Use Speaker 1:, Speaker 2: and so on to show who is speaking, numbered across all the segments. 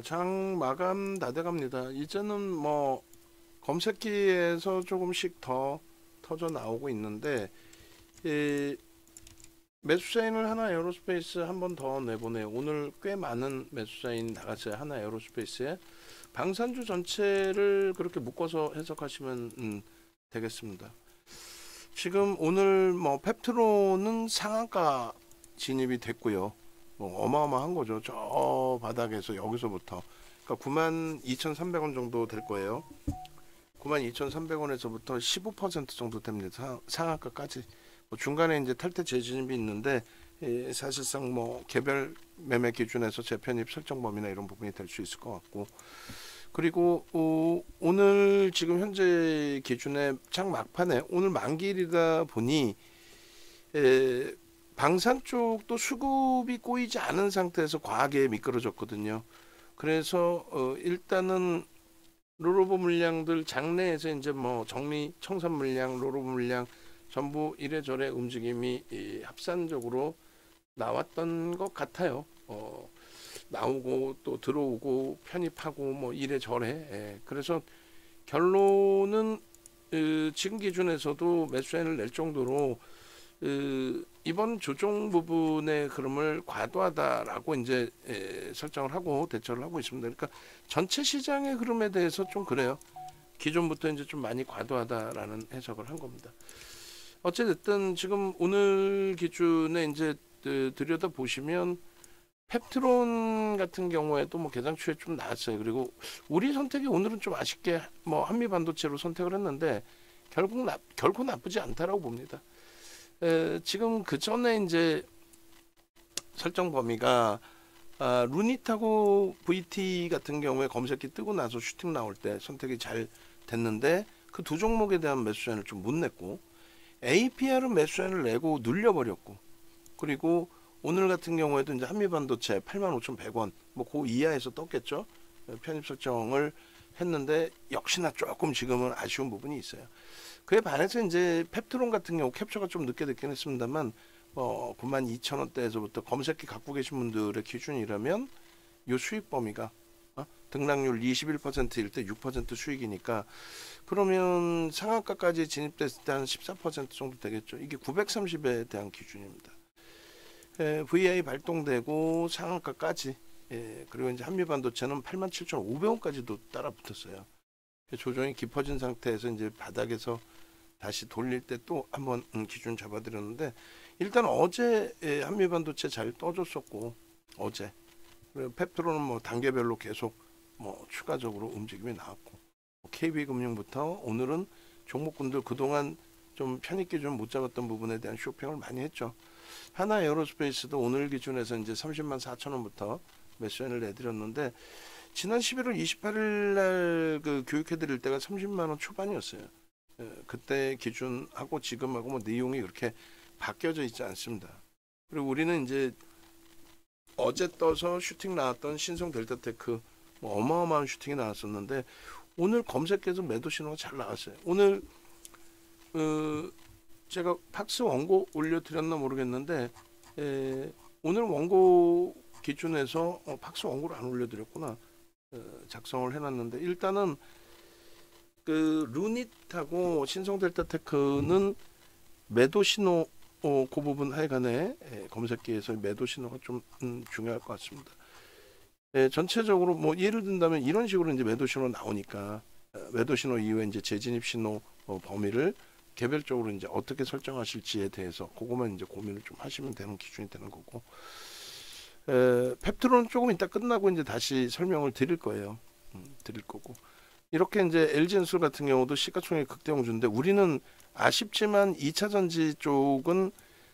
Speaker 1: 장 마감 다 돼갑니다. 이제는 뭐 검색기에서 조금씩 더 터져 나오고 있는데 이 매수 사인을 하나 에어로스페이스 한 번 더 내보내요. 오늘 꽤 많은 매수 사인 나갔어요. 하나 에어로스페이스에 방산주 전체를 그렇게 묶어서 해석하시면 되겠습니다. 지금 오늘 뭐 펩트론은 상한가 진입이 됐고요. 뭐 어마어마한 거죠. 저 바닥에서 여기서부터 그러니까 92,300원 정도 될 거예요. 92,300원에서부터 15% 정도 됩니다. 상한가까지. 뭐 중간에 이제 탈퇴 재진입이 있는데 사실상 뭐 개별 매매 기준에서 재편입 설정 범위나 이런 부분이 될 수 있을 것 같고, 그리고 오늘 지금 현재 기준에 장 막판에 오늘 만기일이다 보니 방산 쪽도 수급이 꼬이지 않은 상태에서 과하게 미끄러졌거든요. 그래서 일단은 롤오버 물량들 장내에서 이제 뭐 정리 청산 물량, 롤오버 물량 전부 이래저래 움직임이 합산적으로 나왔던 것 같아요. 나오고 또 들어오고 편입하고 뭐 이래저래. 그래서 결론은 지금 기준에서도 매수인을 낼 정도로 이번 조정 부분의 흐름을 과도하다라고 이제 설정을 하고 대처를 하고 있습니다. 그러니까 전체 시장의 흐름에 대해서 좀 그래요. 기존부터 이제 좀 많이 과도하다라는 해석을 한 겁니다. 어쨌든 지금 오늘 기준에 이제 들여다 보시면 펩트론 같은 경우에도 뭐 계장추에 좀 나왔어요. 그리고 우리 선택이 오늘은 좀 아쉽게 뭐 한미 반도체로 선택을 했는데 결코 나쁘지 않다라고 봅니다. 지금 그 전에 이제 설정 범위가 루닛하고 VT 같은 경우에 검색기 뜨고 나서 슈팅 나올 때 선택이 잘 됐는데 그 두 종목에 대한 매수잔을 좀 못 냈고, APR은 매수잔을 내고 눌려버렸고, 그리고 오늘 같은 경우에도 이제 한미반도체 85,100원 뭐 그 이하에서 떴겠죠. 편입 설정을 했는데 역시나 조금 지금은 아쉬운 부분이 있어요. 그에 반해서 이제 펩트론 같은 경우 캡처가 좀 늦게 됐긴 했습니다만 92,000원대에서부터 검색기 갖고 계신 분들의 기준이라면 요 수익 범위가 등락률 21%일 때 6% 수익이니까, 그러면 상한가까지 진입됐을 때 한 14% 정도 되겠죠. 이게 930에 대한 기준입니다. VI 발동되고 상한가까지, 그리고 이제 한미반도체는 87,500원까지도 따라 붙었어요. 조정이 깊어진 상태에서 이제 바닥에서 다시 돌릴 때 또 한번 기준 잡아드렸는데, 일단 어제 한미반도체 잘 떠줬었고, 어제 그리고 펩트로는 뭐 단계별로 계속 뭐 추가적으로 움직임이 나왔고, KB금융부터 오늘은 종목군들 그동안 좀 편입 기준 못 잡았던 부분에 대한 쇼핑을 많이 했죠. 하나 에어로스페이스도 오늘 기준에서 이제 30만 4천 원부터 매수인을 내드렸는데, 지난 11월 28일 날 그 교육해드릴 때가 30만 원 초반이었어요. 그때 기준하고 지금하고 뭐 내용이 그렇게 바뀌어져 있지 않습니다. 그리고 우리는 이제 어제 떠서 슈팅 나왔던 신성 델타테크 뭐 어마어마한 슈팅이 나왔었는데, 오늘 검색해서 매도 신호가 잘 나왔어요. 오늘 제가 팍스 원고 올려드렸나 모르겠는데 오늘 원고 기준에서 팍스 원고를 안 올려드렸구나. 작성을 해놨는데, 일단은 그 루닛하고 신성델타테크는 매도 신호, 그 부분 하여간에 검색기에서 매도 신호가 좀 중요할 것 같습니다. 전체적으로 뭐 예를 든다면 이런 식으로 이제 매도 신호 나오니까 매도 신호 이후에 이제 재진입 신호 범위를 개별적으로 이제 어떻게 설정하실지에 대해서 그것만 이제 고민을 좀 하시면 되는 기준이 되는 거고, 펩트론은 조금 이따 끝나고 이제 다시 설명을 드릴 거예요. 드릴 거고, 이렇게 이제 LG엔솔 같은 경우도 시가총액 극대홍주인데, 우리는 아쉽지만 2차 전지 쪽은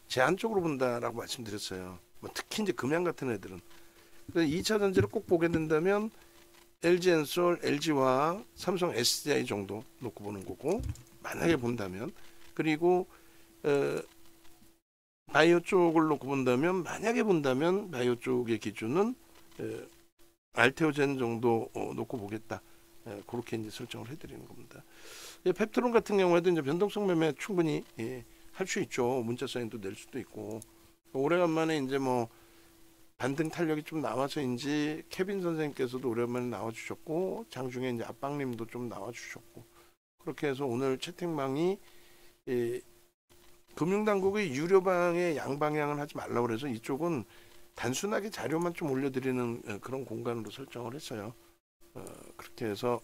Speaker 1: 제한적으로 본다라고 말씀드렸어요. 뭐 특히 이제 금양 같은 애들은. 그래서 2차 전지를 꼭 보게 된다면 LG엔솔, LG화학, 삼성 SDI 정도 놓고 보는 거고, 만약에 본다면. 그리고 바이오 쪽을 놓고 본다면, 만약에 본다면 바이오 쪽의 기준은 알테오젠 정도 놓고 보겠다. 그렇게 이제 설정을 해드리는 겁니다. 펩트론 같은 경우에도 이제 변동성 매매 충분히 할 수 있죠. 문자 사인도 낼 수도 있고, 오래간만에 이제 뭐 반등 탄력이 좀 나와서인지 케빈 선생님께서도 오랜만에 나와주셨고 장중에 이제 압박님도 좀 나와주셨고 그렇게 해서 오늘 채팅방이 금융당국의 유료방의 양방향을 하지 말라고 그래서 이쪽은 단순하게 자료만 좀 올려드리는 그런 공간으로 설정을 했어요. 그렇게 해서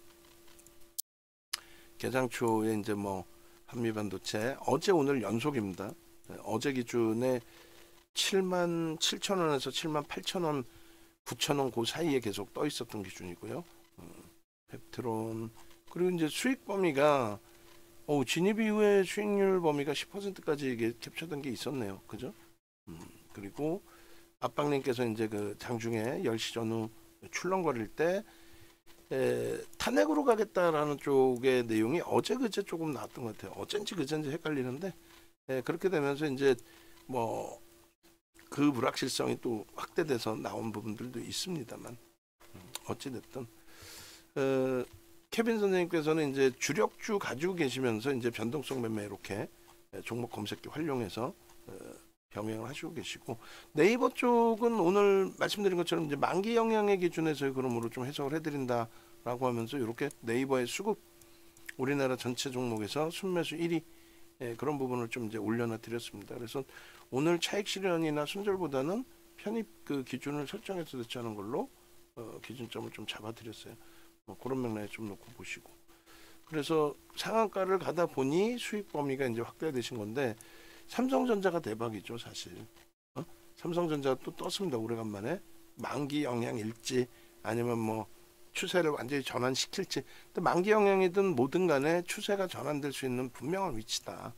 Speaker 1: 개장 초에 이제 뭐 한미반도체 어제 오늘 연속입니다. 어제 기준에 77,000원에서 78,000원, 9,000원 그 사이에 계속 떠 있었던 기준이고요. 펩트론 그리고 이제 수익 범위가 진입 이후에 수익률 범위가 10%까지 이게 캡처된 게 있었네요. 그죠? 그리고 압박님께서 이제 그 장중에 10시 전후 출렁거릴 때 탄핵으로 가겠다라는 쪽의 내용이 어제 그제 조금 나왔던 것 같아요. 어쩐지 그젠지 헷갈리는데 그렇게 되면서 이제 뭐 그 불확실성이 또 확대돼서 나온 부분들도 있습니다만 어찌됐든 케빈 선생님께서는 이제 주력주 가지고 계시면서 이제 변동성 매매 이렇게 종목 검색기 활용해서 병행을 하시고 계시고 네이버 쪽은 오늘 말씀드린 것처럼 이제 만기 영향의 기준에서의 그러므로 좀 해석을 해드린다라고 하면서 이렇게 네이버의 수급 우리나라 전체 종목에서 순매수 1위 그런 부분을 좀 이제 올려놔 드렸습니다. 그래서 오늘 차익 실현이나 손절보다는 편입 그 기준을 설정해서 대처하는 걸로 기준점을 좀 잡아드렸어요. 뭐 그런 맥락에 좀 놓고 보시고 그래서 상한가를 가다 보니 수익 범위가 이제 확대되신 건데 삼성전자가 대박이죠 사실. 삼성전자가 또 떴습니다 오래간만에. 만기 영향일지 아니면 뭐 추세를 완전히 전환시킬지. 근데 만기 영향이든 뭐든 간에 추세가 전환될 수 있는 분명한 위치다.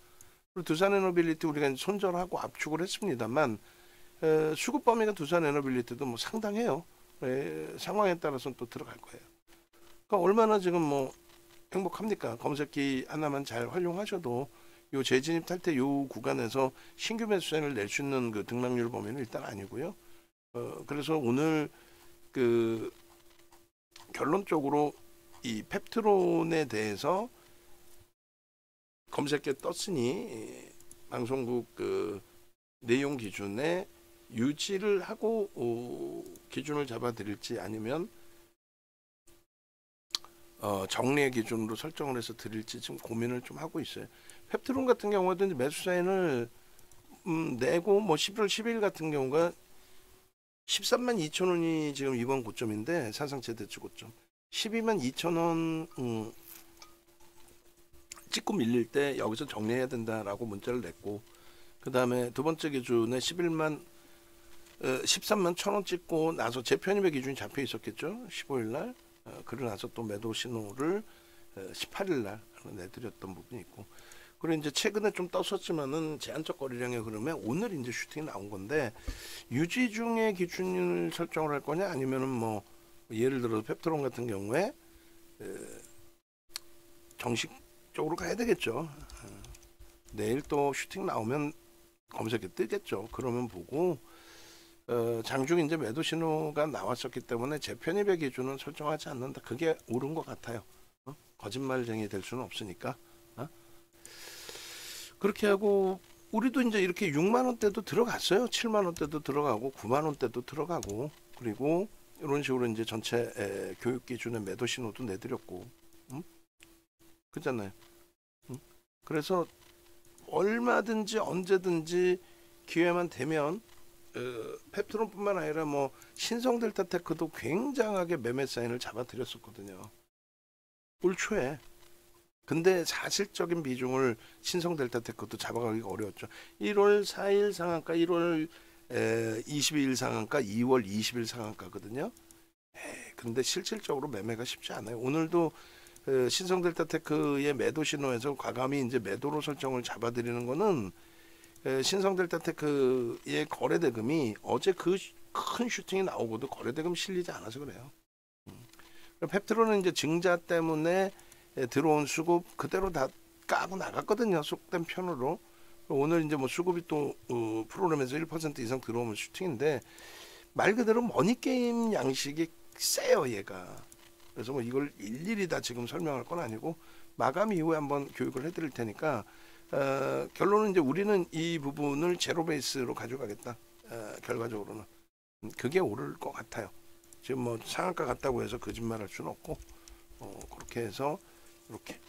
Speaker 1: 그리고 두산에너빌리티 우리가 손절하고 압축을 했습니다만 수급 범위가 두산에너빌리티도 뭐 상당해요. 상황에 따라서는 또 들어갈 거예요. 그러니까 얼마나 지금 뭐 행복합니까? 검색기 하나만 잘 활용하셔도 요 재진입 탈퇴 요 구간에서 신규 매수세를 낼 수 있는 그 등락률 범위는 일단 아니고요. 그래서 오늘 그 결론적으로 이 펩트론에 대해서 검색기에 떴으니 방송국 그 내용 기준에 유지를 하고 기준을 잡아드릴지 아니면 정리의 기준으로 설정을 해서 드릴지 지금 고민을 좀 하고 있어요. 펩트론 같은 경우에도 매수 사인을 내고 뭐 11월 10일 같은 경우가 13만 2천 원이 지금 이번 고점인데 사상 최대치 고점 12만 2천 원 찍고 밀릴 때 여기서 정리해야 된다라고 문자를 냈고 그 다음에 두 번째 기준에 13만 1,000원 찍고 나서 재편입의 기준이 잡혀 있었겠죠. 15일 날 그러고 나서 또 매도 신호를 18일 날 내드렸던 부분이 있고 그리고 이제 최근에 좀 떴었지만은 제한적 거래량의 흐름에 오늘 이제 슈팅이 나온 건데 유지 중에 기준을 설정을 할 거냐 아니면은 뭐 예를 들어서 펩트론 같은 경우에 정식적으로 가야 되겠죠. 내일 또 슈팅 나오면 검색에 뜨겠죠. 그러면 보고 장중 이제 매도 신호가 나왔었기 때문에 재편입의 기준은 설정하지 않는다. 그게 옳은 것 같아요. 거짓말쟁이 될 수는 없으니까. 그렇게 하고 우리도 이제 이렇게 6만 원대도 들어갔어요. 7만 원대도 들어가고 9만 원대도 들어가고 그리고 이런 식으로 이제 전체 교육 기준의 매도 신호도 내드렸고, 그렇잖아요. 그래서 얼마든지 언제든지 기회만 되면 펩트론뿐만 아니라 뭐 신성델타테크도 굉장하게 매매 사인을 잡아드렸었거든요. 올 초에. 근데 사실적인 비중을 신성델타테크도 잡아가기가 어려웠죠. 1월 4일 상한가, 1월 22일 상한가, 2월 20일 상한가거든요. 근데 실질적으로 매매가 쉽지 않아요. 오늘도 신성델타테크의 매도 신호에서 과감히 이제 매도로 설정을 잡아드리는 거는 신성델타테크의 거래대금이 어제 그 큰 슈팅이 나오고도 거래대금 실리지 않아서 그래요. 펩트론은 이제 증자 때문에 들어온 수급 그대로 다 까고 나갔거든요. 속된 편으로. 오늘 이제 뭐 수급이 또 프로그램에서 1% 이상 들어오면 슈팅인데 말 그대로 머니게임 양식이 세요 얘가. 그래서 뭐 이걸 일일이 다 지금 설명할 건 아니고 마감 이후에 한번 교육을 해드릴 테니까 결론은 이제 우리는 이 부분을 제로 베이스로 가져가겠다. 결과적으로는 그게 오를 것 같아요. 지금 뭐 상한가 같다고 해서 거짓말할 수는 없고 그렇게 해서 이렇게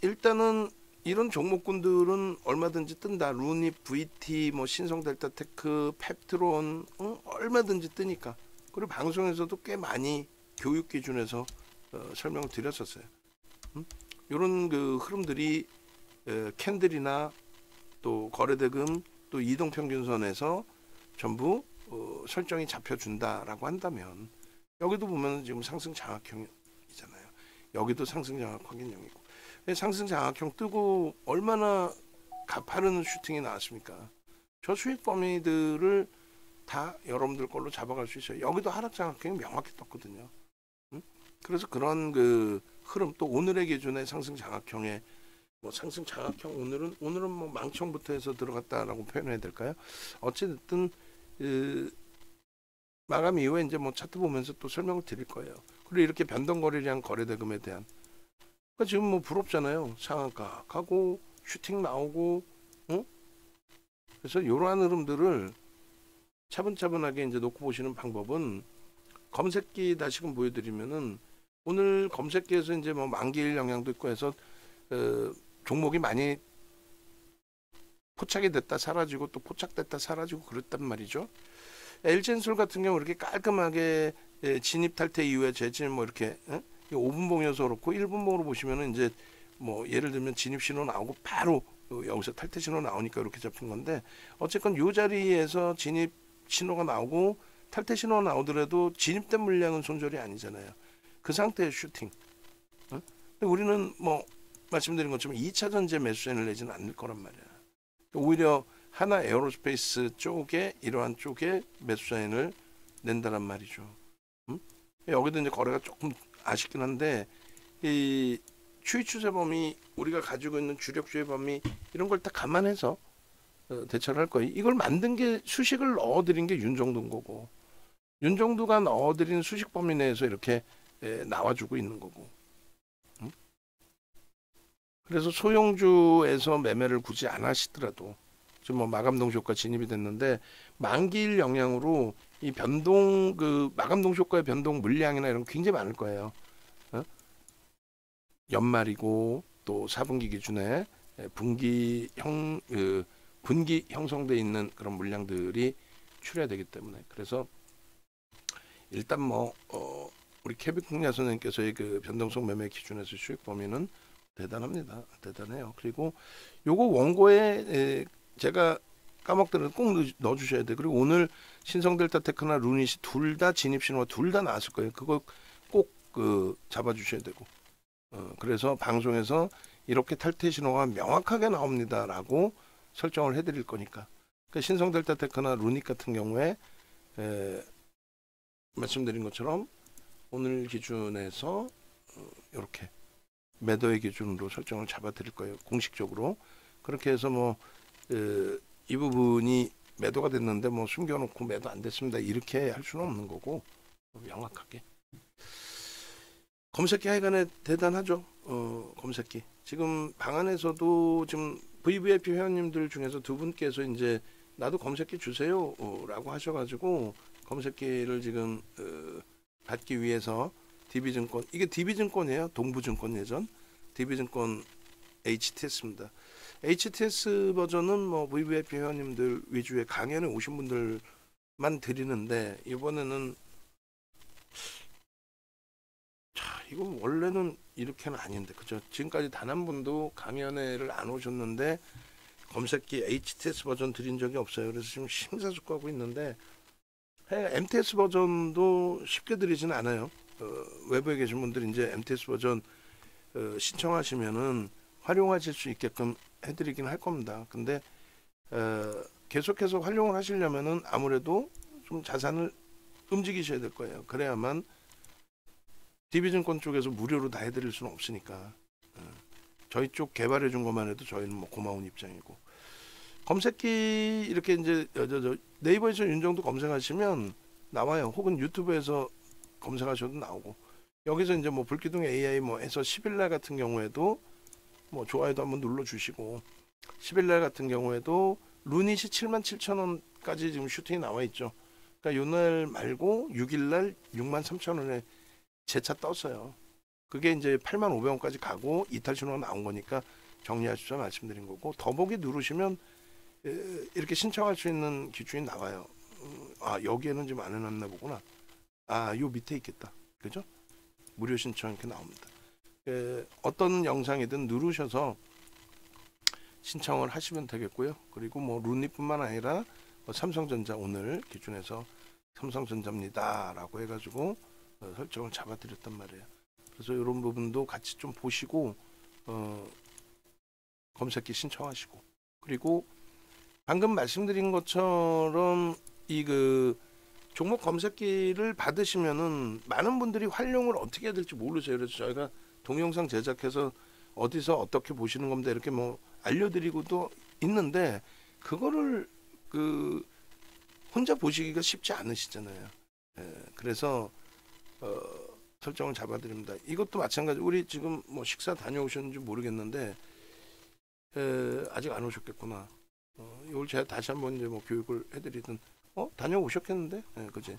Speaker 1: 일단은 이런 종목군들은 얼마든지 뜬다. 루닛, VT, 뭐 신성델타테크, 펩트론 얼마든지 뜨니까. 그리고 방송에서도 꽤 많이 교육 기준에서 설명을 드렸었어요. 이런 그 흐름들이 캔들이나 또 거래대금 또 이동평균선에서 전부 설정이 잡혀준다라고 한다면 여기도 보면 지금 상승 장악형이잖아요. 여기도 상승 장악 확인형이고 상승 장악형 뜨고 얼마나 가파른 슈팅이 나왔습니까? 저 수익 범위들을 다 여러분들 걸로 잡아갈 수 있어요. 여기도 하락 장악형이 명확히 떴거든요. 그래서 그런 그 흐름 또 오늘의 기준의 상승 장악형의 뭐 상승 장악형 오늘은 뭐 망청부터 해서 들어갔다라고 표현해야 될까요? 어찌됐든 마감 이후에 이제 뭐 차트 보면서 또 설명을 드릴 거예요. 그리고 이렇게 변동거래량 거래대금에 대한 그러니까 지금 뭐 부럽잖아요. 상한가 가고 슈팅 나오고 그래서 이러한 흐름들을 차분차분하게 이제 놓고 보시는 방법은 검색기 다시금 보여드리면은 오늘 검색기에서 이제 뭐 만기일 영향도 있고 해서 종목이 많이 포착이 됐다 사라지고 또 포착됐다 사라지고 그랬단 말이죠. LG엔솔 같은 경우 이렇게 깔끔하게 진입 탈퇴 이후에 재진 뭐 이렇게 5분봉이어서 그렇고 1분봉으로 보시면은 이제 뭐 예를 들면 진입 신호 나오고 바로 여기서 탈퇴 신호 나오니까 이렇게 잡힌 건데 어쨌건 이 자리에서 진입 신호가 나오고 탈퇴 신호가 나오더라도 진입된 물량은 손절이 아니잖아요. 그 상태의 슈팅. 근데 우리는 뭐 말씀드린 것처럼 2차 전제 매수세를 내지는 않을 거란 말이야. 오히려 하나 에어로스페이스 쪽에 이러한 쪽에 매수사인을 낸다란 말이죠. 여기도 이제 거래가 조금 아쉽긴 한데 이 추이 추세 범위 우리가 가지고 있는 주력주의 범위 이런 걸 다 감안해서 대처를 할 거예요. 이걸 만든 게 수식을 넣어드린 게 윤정두인 거고 윤정두가 넣어드린 수식 범위 내에서 이렇게 나와주고 있는 거고. 그래서 소형주에서 매매를 굳이 안 하시더라도 지금 뭐 마감 동시효과 진입이 됐는데 만기일 영향으로 이 변동 그 마감 동시효과의 변동 물량이나 이런 게 굉장히 많을 거예요. 연말이고 또 4분기 기준에 분기 형성돼 있는 그런 물량들이 출해야 되기 때문에 그래서 일단 뭐 우리 케빈 야선생님께서의 그 변동성 매매 기준에서 수익 범위는 대단합니다. 대단해요. 그리고 요거 원고에 제가 까먹더라도 꼭 넣어주셔야 돼요. 그리고 오늘 신성델타테크나 루닛이 둘 다 진입신호가 둘 다 나왔을 거예요. 그거 꼭 잡아주셔야 되고 그래서 방송에서 이렇게 탈퇴 신호가 명확하게 나옵니다라고 설정을 해드릴 거니까 그러니까 신성델타테크나 루닛 같은 경우에 말씀드린 것처럼 오늘 기준에서 이렇게 매도의 기준으로 설정을 잡아 드릴 거예요. 공식적으로. 그렇게 해서 뭐 이 부분이 매도가 됐는데 뭐 숨겨놓고 매도 안 됐습니다. 이렇게 할 수는 없는 거고 명확하게. 검색기 하여간에 대단하죠. 검색기. 지금 방 안에서도 지금 VVIP 회원님들 중에서 두 분께서 이제 나도 검색기 주세요 라고 하셔가지고 검색기를 지금 받기 위해서 DB증권 이게 DB증권이에요. 동부증권 예전 DB증권 HTS입니다. HTS 버전은 뭐 VVIP 회원님들 위주의 강연에 오신 분들만 드리는데 이번에는 이거 원래는 이렇게는 아닌데 그죠? 지금까지 단 한 분도 강연회를 안 오셨는데 검색기 HTS 버전 드린 적이 없어요. 그래서 지금 심사숙고하고 있는데 MTS 버전도 쉽게 드리지는 않아요. 외부에 계신 분들이 이제 MTS 버전 신청하시면은 활용하실 수 있게끔 해드리긴 할 겁니다. 근데 계속해서 활용을 하시려면은 아무래도 좀 자산을 움직이셔야 될 거예요. 그래야만 DB증권 쪽에서 무료로 다 해드릴 수는 없으니까 저희 쪽 개발해 준 것만 해도 저희는 뭐 고마운 입장이고 검색기 이렇게 이제 네이버에서 윤정두 검색하시면 나와요. 혹은 유튜브에서 검색하셔도 나오고 여기서 이제 뭐 불기둥 AI 뭐 해서 10일날 같은 경우에도 뭐 좋아요도 한번 눌러주시고 10일날 같은 경우에도 루닛이 77,000원까지 지금 슈팅이 나와 있죠. 그러니까 요날 말고 6일날 63,000원에 재차 떴어요. 그게 이제 85,500원까지 가고 이탈 신호가 나온 거니까 정리하시죠 말씀드린 거고, 더보기 누르시면 이렇게 신청할 수 있는 기준이 나와요. 아, 여기에는 지금 안 해놨나 보구나. 아, 요 밑에 있겠다. 그죠? 무료 신청 이렇게 나옵니다. 어떤 영상이든 누르셔서 신청을 하시면 되겠고요. 그리고 뭐 루닛뿐만 아니라 뭐 삼성전자 오늘 기준에서 삼성전자입니다 라고 해가지고 설정을 잡아드렸단 말이에요. 그래서 이런 부분도 같이 좀 보시고 검색기 신청하시고, 그리고 방금 말씀드린 것처럼 이 그 종목 검색기를 받으시면은 많은 분들이 활용을 어떻게 해야 될지 모르세요. 그래서 저희가 동영상 제작해서 어디서 어떻게 보시는 겁니다 이렇게 뭐 알려드리고도 있는데, 그거를 그 혼자 보시기가 쉽지 않으시잖아요. 그래서 설정을 잡아드립니다. 이것도 마찬가지. 우리 지금 뭐 식사 다녀오셨는지 모르겠는데 아직 안 오셨겠구나. 이걸 제가 다시 한번 이제 뭐 교육을 해드리든 다녀오셨겠는데, 그지?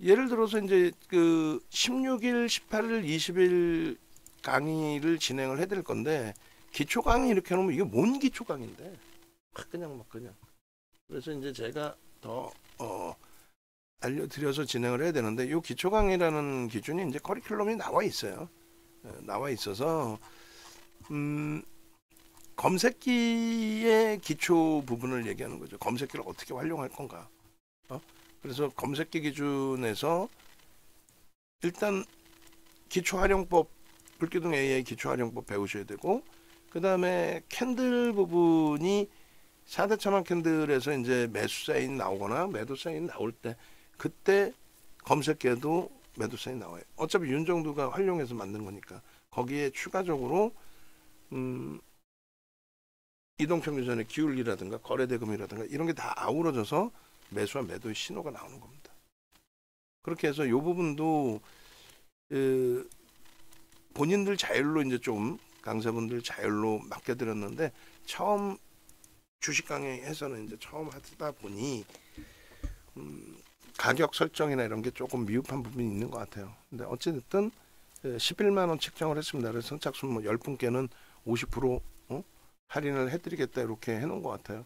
Speaker 1: 예를 들어서 이제 그 16일, 18일, 20일 강의를 진행을 해드릴 건데, 기초 강의 이렇게 해놓으면 이게 뭔 기초 강의인데? 그냥. 그래서 이제 제가 더 알려드려서 진행을 해야 되는데, 이 기초 강의라는 기준이 이제 커리큘럼이 나와 있어요. 나와 있어서 검색기의 기초 부분을 얘기하는 거죠. 검색기를 어떻게 활용할 건가. 그래서 검색기 기준에서 일단 기초활용법, 불기둥 AI 기초활용법 배우셔야 되고, 그 다음에 캔들 부분이 4대 천원 캔들에서 이제 매수 사인 나오거나 매도 사인 나올 때, 그때 검색기에도 매도 사인 나와요. 어차피 윤정두가 활용해서 만든 거니까. 거기에 추가적으로 이동평균선의 기울기라든가 거래대금이라든가 이런 게 다 아우러져서 매수와 매도의 신호가 나오는 겁니다. 그렇게 해서 이 부분도 본인들 자율로 이제 좀 강사분들 자율로 맡겨드렸는데, 처음 주식 강의에서는 이제 처음 하다 보니 가격 설정이나 이런 게 조금 미흡한 부분이 있는 것 같아요. 근데 어찌됐든 11만 원 책정을 했습니다. 그래서 선착순 뭐 10분께는 50% 할인을 해드리겠다 이렇게 해놓은 것 같아요.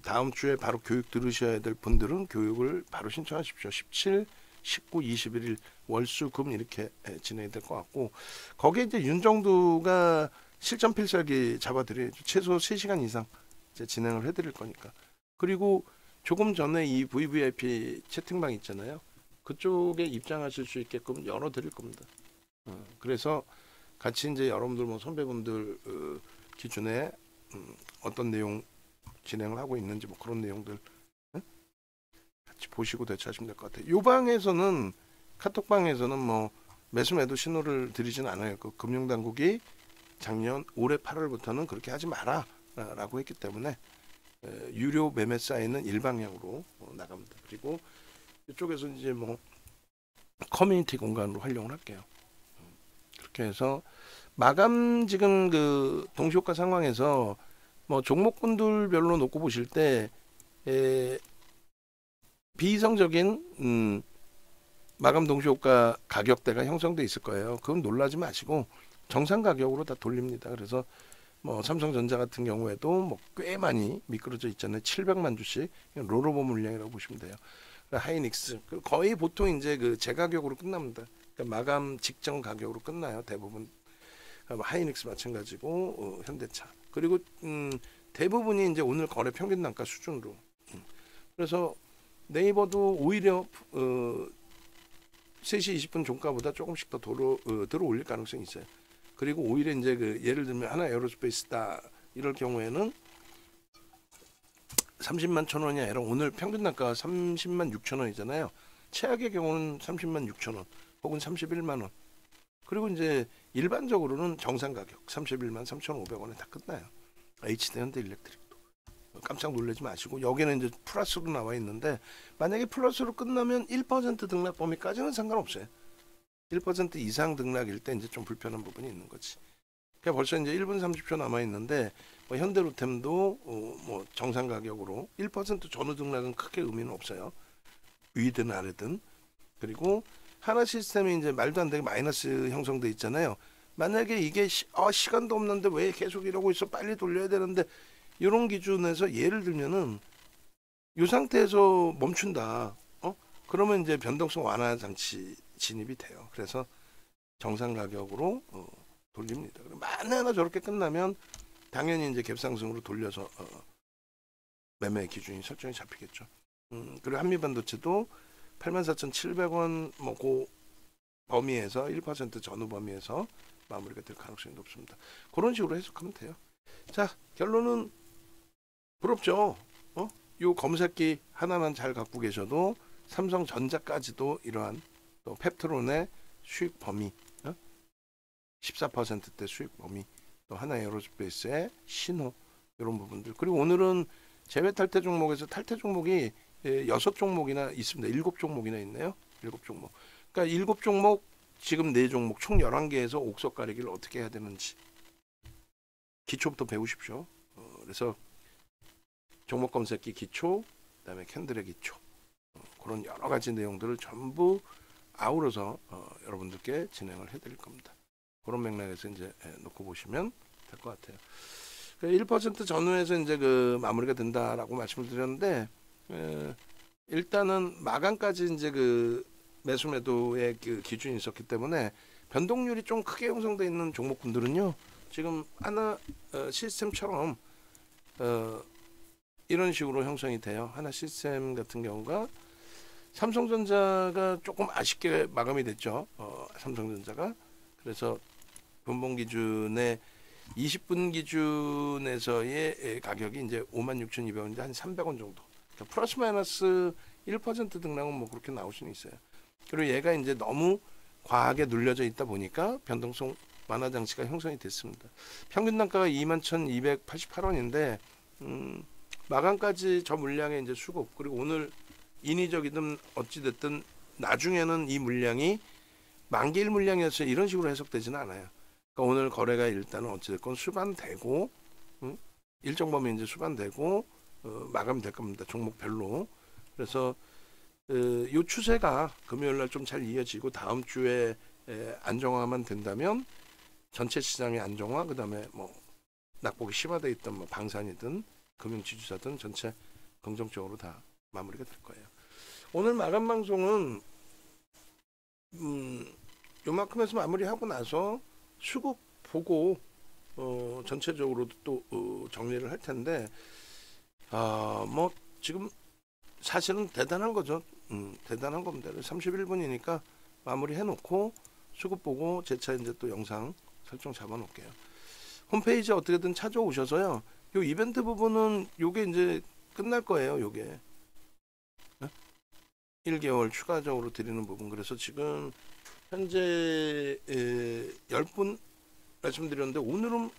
Speaker 1: 다음 주에 바로 교육 들으셔야 될 분들은 교육을 바로 신청하십시오. 17, 19, 21일 월수금 이렇게 진행이 될 것 같고, 거기에 이제 윤정두가 실전 필살기 잡아드려야죠. 최소 3시간 이상 이제 진행을 해드릴 거니까. 그리고 조금 전에 이 VVIP 채팅방 있잖아요. 그쪽에 입장하실 수 있게끔 열어드릴 겁니다. 그래서 같이 이제 여러분들 뭐 선배분들 기준에 어떤 내용 진행을 하고 있는지 뭐 그런 내용들 같이 보시고 대처하시면 될 것 같아요. 요 방에서는, 카톡방에서는 뭐 매수 매도 신호를 드리진 않아요. 그 금융당국이 작년 올해 8월부터는 그렇게 하지 마라 라고 했기 때문에 유료 매매 사이트는 일방향으로 나갑니다. 그리고 이쪽에서 이제 뭐 커뮤니티 공간으로 활용을 할게요. 그렇게 해서 마감 지금 그 동시효과 상황에서 뭐 종목군들별로 놓고 보실 때 비이성적인 마감 동시효과 가격대가 형성돼 있을 거예요. 그건 놀라지 마시고 정상 가격으로 다 돌립니다. 그래서 뭐 삼성전자 같은 경우에도 뭐 꽤 많이 미끄러져 있잖아요. 700만 주씩 롤오버 물량이라고 보시면 돼요. 하이닉스 거의 보통 이제 그 제가격으로 끝납니다. 그러니까 마감 직전 가격으로 끝나요. 대부분. 하이닉스 마찬가지고 현대차. 그리고 대부분이 이제 오늘 거래 평균 단가 수준으로. 그래서 네이버도 오히려 3시 20분 종가보다 조금씩 더 들어 올릴 가능성이 있어요. 그리고 오히려 이제 그 예를 들면 하나 에어로스페이스다 이럴 경우에는 30만 1,000원이 아니라 오늘 평균 단가가 30만 6천 원이잖아요. 최악의 경우는 30만 6천 원 혹은 31만 원. 그리고 이제 일반적으로는 정상 가격 31만 3,500원에 다 끝나요. HD 현대일렉트릭도 깜짝 놀라지 마시고, 여기는 이제 플러스로 나와 있는데 만약에 플러스로 끝나면 1% 등락 범위까지는 상관없어요. 1% 이상 등락일 때 이제 좀 불편한 부분이 있는 거지. 그러니까 벌써 이제 1분 30초 남아 있는데 뭐 현대로템도 뭐 정상 가격으로 1% 전후 등락은 크게 의미는 없어요. 위든 아래든. 그리고 하나 시스템이 이제 말도 안 되게 마이너스 형성돼 있잖아요. 만약에 이게 시간도 없는데 왜 계속 이러고 있어, 빨리 돌려야 되는데, 이런 기준에서 예를 들면은 이 상태에서 멈춘다. 그러면 이제 변동성 완화 장치 진입이 돼요. 그래서 정상 가격으로 돌립니다. 만에나 저렇게 끝나면 당연히 이제 갭상승으로 돌려서 매매 기준이 설정이 잡히겠죠. 그리고 한미반도체도 84,700원 뭐고 범위에서 1% 전후 범위에서 마무리가 될 가능성이 높습니다. 그런 식으로 해석하면 돼요. 자, 결론은 부럽죠. 요 검색기 하나만 잘 갖고 계셔도 삼성전자까지도 이러한 또 펩트론의 수익 범위 14%대 수익 범위, 또 하나에어로스페이스의 신호, 이런 부분들. 그리고 오늘은 제외 탈퇴 종목에서 탈퇴 종목이 6종목이나 있습니다. 7종목이나 있네요. 7종목. 그러니까 7종목, 지금 4종목 총 11개에서 옥석 가리기를 어떻게 해야 되는지 기초부터 배우십시오. 그래서 종목 검색기 기초, 그다음에 캔들의 기초, 그런 여러 가지 내용들을 전부 아우러서 여러분들께 진행을 해드릴 겁니다. 그런 맥락에서 이제 놓고 보시면 될 것 같아요. 1% 전후에서 이제 그 마무리가 된다라고 말씀을 드렸는데, 일단은 마감까지 이제 그 매수 매도의 그 기준이 있었기 때문에 변동률이 좀 크게 형성되어 있는 종목군들은요, 지금 하나 시스템처럼 이런 식으로 형성이 돼요. 하나 시스템 같은 경우가 삼성전자가 조금 아쉽게 마감이 됐죠. 삼성전자가. 그래서 분봉 기준의 20분 기준에서의 가격이 이제 56,200원인데 한 300원 정도. 그러니까 플러스 마이너스 1% 등락은 뭐 그렇게 나올 수는 있어요. 그리고 얘가 이제 너무 과하게 눌려져 있다 보니까 변동성 완화 장치가 형성이 됐습니다. 평균 단가가 21,288원인데 마감까지 저 물량의 이제 수급, 그리고 오늘 인위적이든 어찌됐든 나중에는 이 물량이 만기일 물량이어서 이런 식으로 해석되지는 않아요. 그러니까 오늘 거래가 일단은 어찌됐건 수반되고, 일정 범위 이제 수반되고 마감될 겁니다. 종목별로. 그래서 이 추세가 금요일날 좀 잘 이어지고 다음 주에 안정화만 된다면 전체 시장의 안정화, 그다음에 뭐 낙폭이 심화되어 있던 뭐 방산이든 금융지주사든 전체 긍정적으로 다 마무리가 될 거예요. 오늘 마감 방송은 요만큼에서 마무리하고 나서 수급 보고 전체적으로 또 정리를 할 텐데, 뭐 지금 사실은 대단한 거죠. 대단한 겁니다. 31분이니까 마무리 해놓고 수급 보고 재차 이제 또 영상 설정 잡아놓을게요. 홈페이지 어떻게든 찾아오셔서요. 요 이벤트 부분은 요게 이제 끝날 거예요. 요게 1개월 추가적으로 드리는 부분. 그래서 지금 현재 10분 말씀드렸는데 오늘은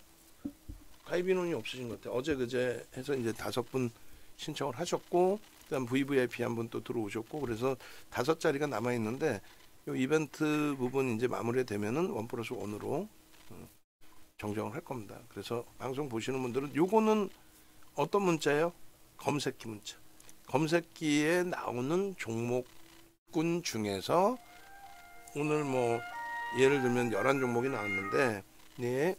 Speaker 1: 가입 인원이 없으신 것 같아요. 어제 그제 해서 이제 5분 신청을 하셨고, 그다음 VVIP 한 분 또 들어오셨고, 그래서 5자리가 남아 있는데 요 이벤트 부분 이제 마무리되면은 1+1으로 정정을 할 겁니다. 그래서 방송 보시는 분들은 요거는 어떤 문자예요? 검색기 문자. 검색기에 나오는 종목군 중에서 오늘 뭐 예를 들면 11종목이 나왔는데, 예,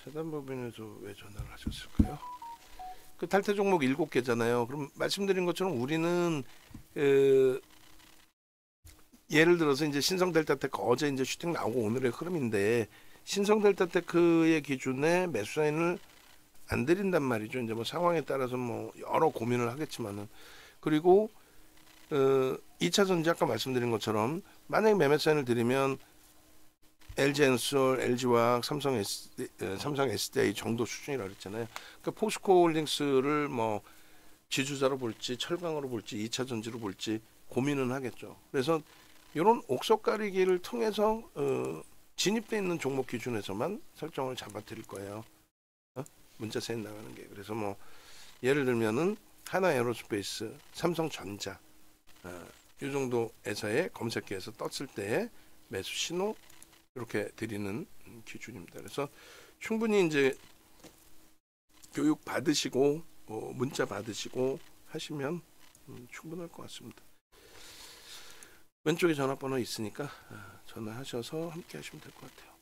Speaker 1: 세단법인에서 왜 전화를 하셨을까요? 그 탈퇴 종목 7개잖아요. 그럼 말씀드린 것처럼 우리는 예를 들어서 이제 신성델타테크 어제 이제 슈팅 나오고 오늘의 흐름인데, 신성델타테크의 기준에 매수 사인을 안 드린단 말이죠. 이제 뭐 상황에 따라서 뭐 여러 고민을 하겠지만은. 그리고 2차전지 아까 말씀드린 것처럼 만약에 매매 사인을 드리면 LG엔솔, LG화학, 삼성 SDI 정도 수준이라고 그랬잖아요. 그러니까 포스코홀딩스를 뭐 지주자로 볼지 철강으로 볼지 2차전지로 볼지 고민은 하겠죠. 그래서 이런 옥석 가리기를 통해서 진입돼 있는 종목 기준에서만 설정을 잡아 드릴 거예요. 문자 사인 나가는 게. 그래서 뭐 예를 들면은 하나에어로스페이스, 삼성전자, 이 정도에서의 검색기에서 떴을 때 매수 신호 이렇게 드리는 기준입니다. 그래서 충분히 이제 교육 받으시고 문자 받으시고 하시면 충분할 것 같습니다. 왼쪽에 전화번호 있으니까 전화하셔서 함께 하시면 될 것 같아요.